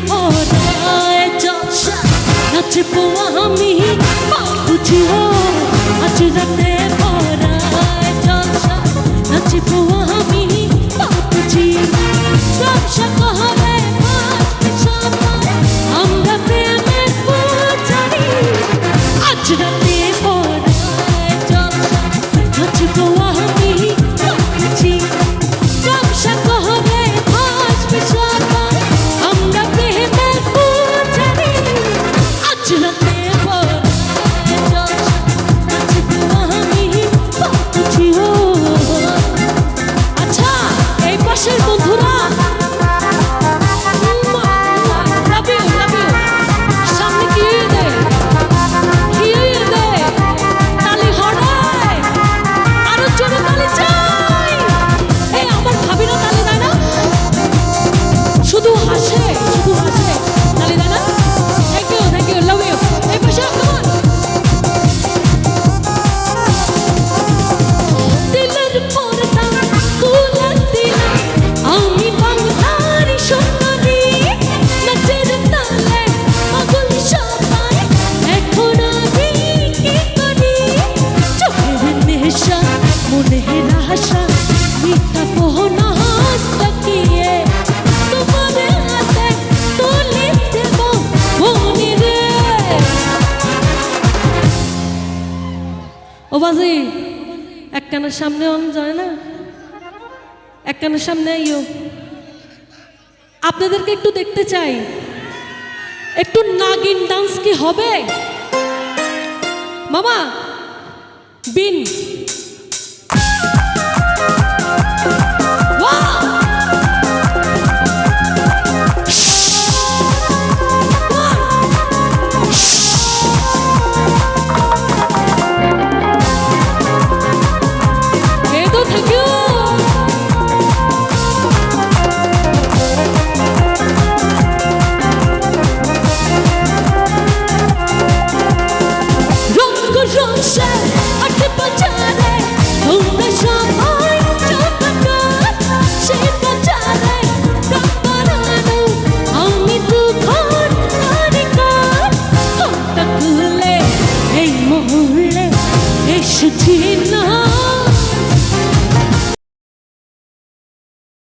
পড়ায় জলসা নাচবো আমি বুঝিও আজ রাতে পড়ায় জলসা নাচবো আমি বুঝি জলসা কহবে আমরা প্রেমের পূজারি আজ রাতে পড়ায় জলসা নাচবো আমি বুঝি জলসা কহবে আমরা প্রেমের পূজারি আজ রাতে পড়ায় জলসা নাচবো আমি বুঝিও। আচ্ছা এই পাশের বন্ধুরা ও বাজি এক কানের সামনে অন যায় না, এক কানের সামনে আইও। আপনাদেরকে একটু দেখতে চাই, একটু নাগিন ডান্স কি হবে মামা? বিন Shouldn't